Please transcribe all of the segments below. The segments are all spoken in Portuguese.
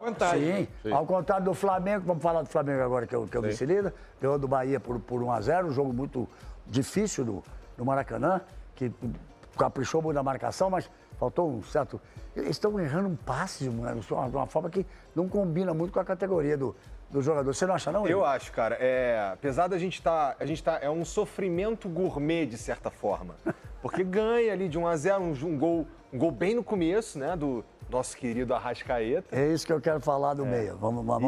Vantagem. Sim, ao contrário do Flamengo, vamos falar do Flamengo agora, que é o vice-líder, ganhou do Bahia por 1-0, um jogo muito difícil no Maracanã, que caprichou muito na marcação, mas faltou um certo... Eles estão errando um passe de uma forma que não combina muito com a categoria do jogador. Você não acha, não? Eu acho, cara. Apesar da gente tá... É um sofrimento gourmet, de certa forma. Porque ganha ali de 1-0, um gol bem no começo, né, do nosso querido Arrascaeta. É isso que eu quero falar do meia. Vamos lá.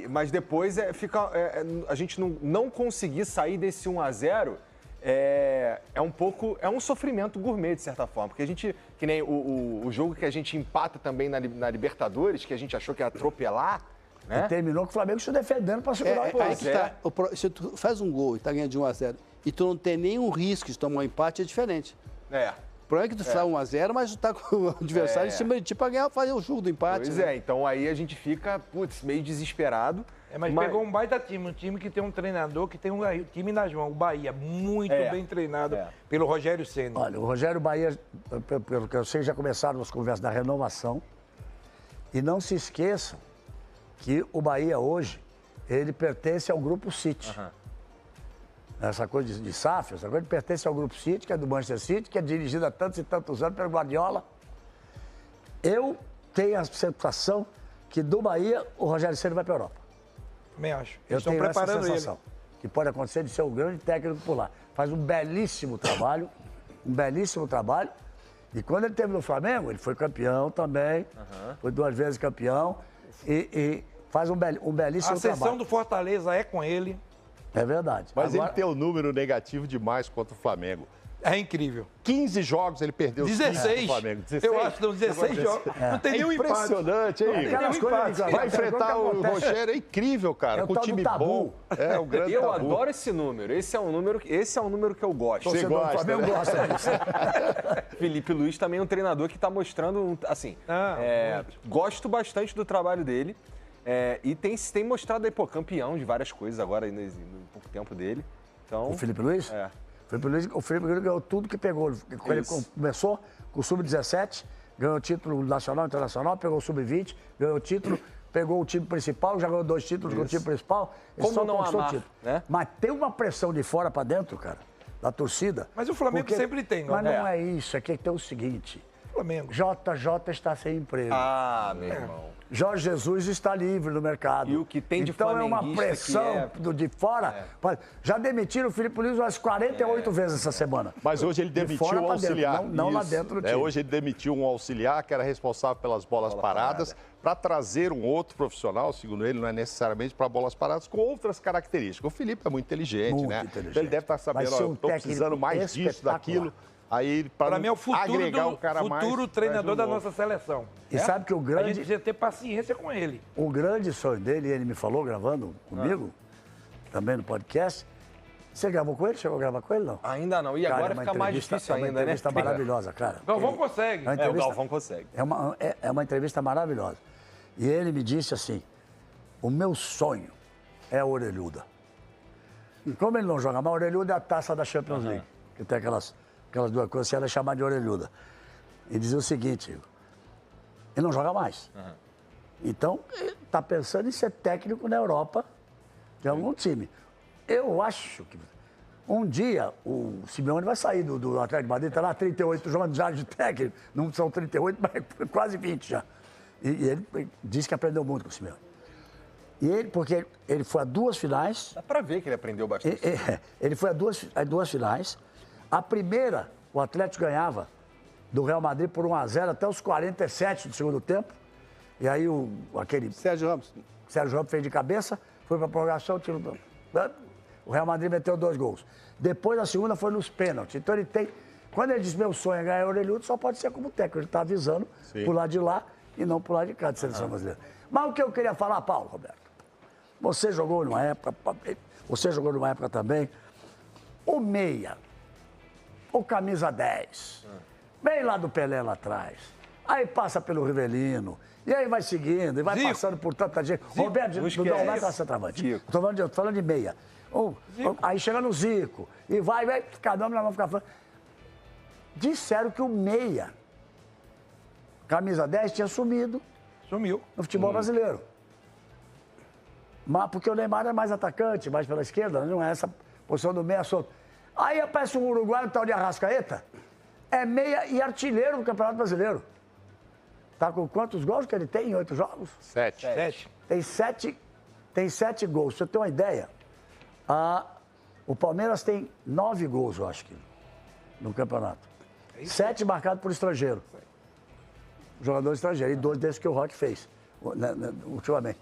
Mas depois a gente não conseguir sair desse 1-0 é um sofrimento gourmet, de certa forma. Porque a gente, que nem o jogo que a gente empata também na Libertadores, que a gente achou que ia atropelar, né? E terminou com o Flamengo se defendendo para segurar o Aí que tá. Se tu faz um gol e tá ganhando de 1-0 e tu não tem nenhum risco de tomar um empate, é diferente. O problema é que tu faz 1-0, mas tu tá com o adversário em cima de ti pra ganhar, fazer o jogo do empate. Pois né? então aí a gente fica, meio desesperado. Mas pegou um baita time, um time que tem um treinador que tem um time nas mãos, o Bahia, muito bem treinado pelo Rogério Ceni. Olha, o Rogério Bahia, pelo que eu sei, já começaram as conversas da renovação. E não se esqueçam que o Bahia hoje, ele pertence ao Grupo City. Essa coisa de SAF, essa coisa pertence ao Grupo City, que é do Manchester City, que é dirigido há tantos e tantos anos pelo Guardiola. Eu tenho a sensação que do Bahia o Rogério Ceni vai para a Europa. Também acho. Eu Estão tenho preparando essa sensação, que pode acontecer de ser um grande técnico por lá. Faz um belíssimo trabalho, E quando ele teve no Flamengo, ele foi campeão também, foi 2 vezes campeão e faz um belíssimo trabalho. A sessão do Fortaleza é com ele. É verdade. Mas ele tem um número negativo demais contra o Flamengo. É incrível. 15 jogos ele perdeu 16. do Flamengo. 16. Eu acho que são 16 jogos. Não tem nenhum empate. Impressionante, hein? Vai enfrentar o Rogério, é incrível, cara. Com o time bom. É um grande Eu tabu. adoro esse número. Esse é um número que eu gosto. Você gosta, Flamengo né? gosta disso. Felipe Luiz também é um treinador que está mostrando, assim, gosto bastante do trabalho dele. E tem mostrado aí, campeão de várias coisas agora, no pouco tempo dele. Então, O Felipe Luiz? O Felipe Luiz ganhou tudo que pegou. Ele começou com o Sub-17, ganhou o título nacional, internacional, pegou o Sub-20, ganhou o título, pegou o time principal, já ganhou 2 títulos com o time principal. Como não amar, né? Mas tem uma pressão de fora para dentro, cara, da torcida. Mas o Flamengo sempre tem, não Mas não é isso, é que tem o seguinte, Flamengo. JJ está sem emprego. Meu irmão. Jorge Jesus está livre no mercado. E o que tem de então é uma flamenguista pressão de fora. Já demitiram o Felipe Luiz umas 48 vezes essa semana. Mas hoje ele demitiu fora um pra dentro, auxiliar. não lá dentro do time. Hoje ele demitiu um auxiliar que era responsável pelas bolas paradas para trazer um outro profissional, segundo ele, não é necessariamente para bolas paradas, com outras características. O Felipe é muito inteligente, né? Inteligente. Então ele deve estar sabendo, eu estou precisando mais disso, daquilo. Aí, para mim é o futuro agregar um cara futuro mais, treinador da nossa seleção. E sabe que o A grande... gente precisa ter paciência com ele. O grande sonho dele, ele me falou gravando comigo, também no podcast. Você gravou com ele? Chegou a gravar com ele, não? Ainda não. E Cara, agora é uma fica mais entrevista- difícil é uma ainda, né? entrevista maravilhosa, cara. Galvão consegue. É uma entrevista- O Galvão consegue. É uma entrevista maravilhosa. E ele me disse assim, o meu sonho é a orelhuda. E como ele não joga mais, a orelhuda é a taça da Champions League. Que tem aquelas 2 coisas, ela é chamada de orelhuda. E dizia o seguinte, ele não joga mais. Então, ele está pensando em ser técnico na Europa de algum time. Eu acho que um dia o Simeone vai sair do Atlético de Madrid, está lá 38 jogando já de técnico, não são 38, mas quase 20 já. E ele disse que aprendeu muito com o Simeone. E ele, porque ele foi a 2 finais. Dá pra ver que ele aprendeu bastante. Ele foi a duas finais. A primeira, o Atlético ganhava do Real Madrid por 1-0 até os 47 do segundo tempo. E aí aquele Sérgio Ramos fez de cabeça, foi para a prorrogação, o Real Madrid meteu 2 gols. Depois a segunda foi nos pênaltis. Então ele tem. Quando ele diz meu sonho é ganhar o orelhudo, só pode ser como técnico. Ele está avisando por lá de lá e não por lá de cá de seleção brasileira. Mas o que eu queria falar, Paulo Roberto? Você jogou numa época também. O meia, o camisa 10, vem lá do Pelé lá atrás. Aí passa pelo Rivelino. E aí vai seguindo, e vai passando por tanta gente. Roberto, não vai para centroavante. Estou falando de meia. Aí chega no Zico, e vai, cada um nós vamos ficar falando. Disseram que o meia, camisa 10, tinha sumido. Sumiu. No futebol brasileiro. Mas porque o Neymar é mais atacante, mais pela esquerda, não é essa posição do meia solto. Aí aparece um uruguaio, tal de Arrascaeta, é meia e artilheiro do Campeonato Brasileiro. Tá com quantos gols que ele tem em 8 jogos? 7. Tem 7 gols. Pra você ter uma ideia, o Palmeiras tem 9 gols, eu acho que, no campeonato. 7 marcados por estrangeiro. Jogador estrangeiro. E 2 desses que o Roque fez, ultimamente.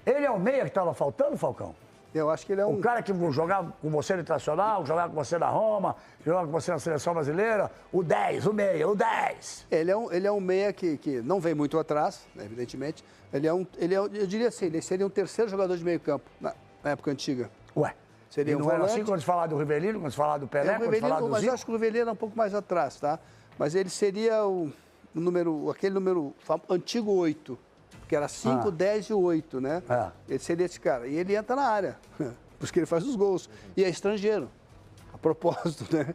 Ele é o meia que estava faltando, Falcão? Eu acho que ele é um... O cara que jogava com você no Internacional, jogava com você na Roma, jogava com você na Seleção Brasileira, o 10, o meia, o 10. Ele é um meia que não vem muito atrás, né, evidentemente. Eu diria assim, ele seria um terceiro jogador de meio campo, na época antiga. Ué, seria não era assim quando se falar do Rivelino, quando se falar do Pelé, quando se falar do Mas Zico? eu acho que o Rivelino é um pouco mais atrás, tá? Mas ele seria aquele número antigo 8. Que era 5, 10 e 8, né? Ele seria esse cara. E ele entra na área, por isso que ele faz os gols. E é estrangeiro, a propósito, né?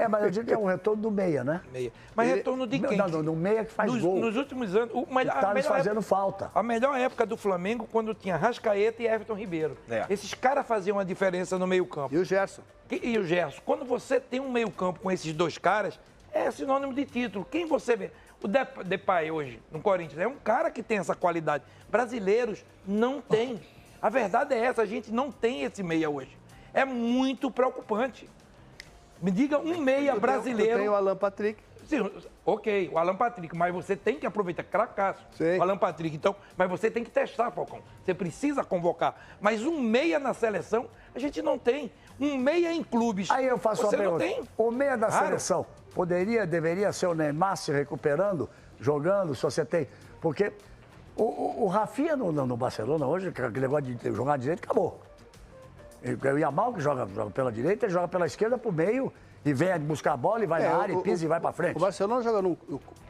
Mas eu digo que é um retorno do meia, né? Meia. Mas retorno de quem? Não, do meia que faz gol. Nos últimos anos... Tá nos fazendo falta. A melhor época do Flamengo, quando tinha Rascaeta e Everton Ribeiro. Esses caras faziam a diferença no meio campo. E o Gerson. E o Gerson. Quando você tem um meio campo com esses dois caras, é sinônimo de título. Quem você vê? O Depay hoje, no Corinthians, é um cara que tem essa qualidade. Brasileiros não têm. A verdade é essa, a gente não tem esse meia hoje. É muito preocupante. Me diga um meia brasileiro... Tem o Alan Patrick. Sim, ok, o Alan Patrick, mas você tem que aproveitar, cracaço, o Alan Patrick, então, mas você tem que testar, Falcão. Você precisa convocar. Mas um meia na seleção, a gente não tem. Um meia em clubes. Aí eu faço uma pergunta. Tem. O meia da seleção deveria ser o Neymar se recuperando, jogando, se você tem... Porque o Rafinha no Barcelona hoje, aquele negócio de jogar direito, acabou. O Yamal que joga pela direita, ele joga pela esquerda pro meio e vem buscar a bola e vai na área, e pisa e vai pra frente. O Barcelona joga no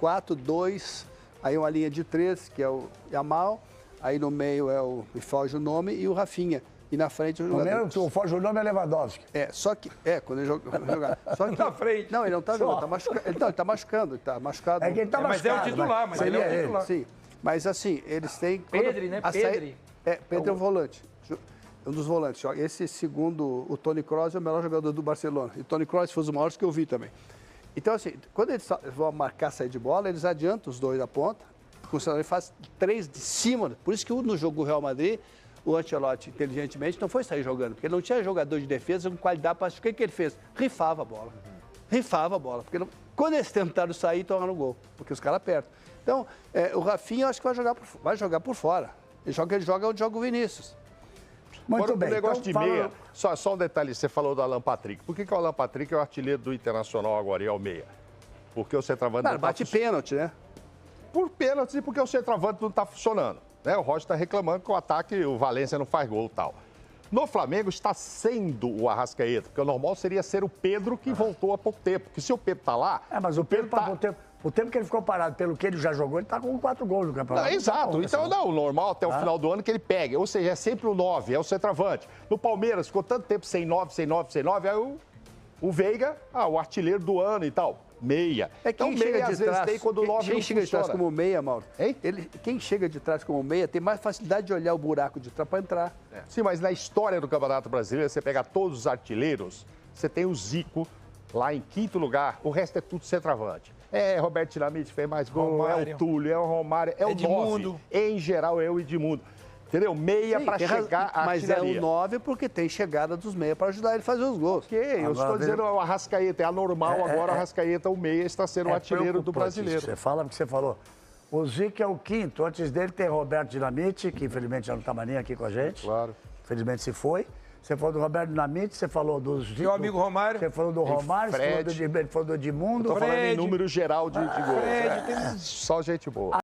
4-2, aí uma linha de 3, que é o Yamal, aí no meio me foge o nome, e o Rafinha. E na frente o jogador. O foge o nome é Lewandowski. Quando ele jogar. Só que na frente. Não, ele não tá jogando, ele tá machucando, ele tá machucado. É que ele tá machucado. Mas é o titular, mas ele é o titular. Sim, mas assim, eles têm... Pedri, né? Pedri. Pedri é o volante. Um dos volantes. Esse, segundo o Toni Kroos, é o melhor jogador do Barcelona. E o Toni Kroos foi um dos maiores que eu vi também. Então, assim, quando eles vão marcar sair de bola, eles adiantam os dois da ponta, ele faz 3 de cima. Por isso que no jogo do Real Madrid, o Ancelotti, inteligentemente, não foi sair jogando, porque ele não tinha jogador de defesa com qualidade para... O que ele fez? Rifava a bola. Rifava a bola. Porque quando eles tentaram sair, tomaram no gol, porque os caras apertam. Então, o Rafinha, eu acho que vai jogar por fora. Ele joga onde joga o Vinícius. Muito bem. O negócio de meia, só um detalhe, você falou do Alan Patrick. Por que o Alan Patrick é o artilheiro do Internacional agora e é o meia? Porque o centroavante não bate pênalti, né? Por pênalti e porque o centroavante não está funcionando. Né? O Roger está reclamando que o ataque, o Valência não faz gol e tal. No Flamengo está sendo o Arrascaeta, porque o normal seria ser o Pedro que voltou há pouco tempo. Porque se o Pedro está lá... mas o Pedro o tempo que ele ficou parado, pelo que ele já jogou, ele está com 4 gols no campeonato. Exato. Então, o normal até o final do ano que ele pega. Ou seja, é sempre o 9, é o centroavante. No Palmeiras, ficou tanto tempo sem 9, aí o Veiga, o artilheiro do ano e tal. Meia. Quem chega de trás, tem quando o 9 quem chega de trás como meia, Mauro, quem chega de trás como meia tem mais facilidade de olhar o buraco de trás para entrar. Sim, mas na história do Campeonato Brasileiro, você pegar todos os artilheiros, você tem o Zico lá em 5º lugar, o resto é tudo centroavante. Roberto Dinamite fez mais gol, Romário. É o Túlio, é o Romário, é o Edmundo. 9. Em geral, é o Edmundo. Entendeu? Meia para chegar à Mas artilharia. é o 9 porque tem chegada dos meias para ajudar ele a fazer os gols. Eu estou dizendo o Arrascaeta, é anormal agora o Arrascaeta, o meia, está sendo o artilheiro do brasileiro. Você fala porque você falou. O Zico é o 5º, antes dele tem Roberto Dinamite, que infelizmente já não está mais nem aqui com a gente. Claro. Infelizmente se foi. Você falou do Roberto Dinamite, você falou do Zico. Meu amigo Romário. Você falou do Romário, você falou do Edmundo. Estou falando em número geral de gols. Fred, Só gente boa.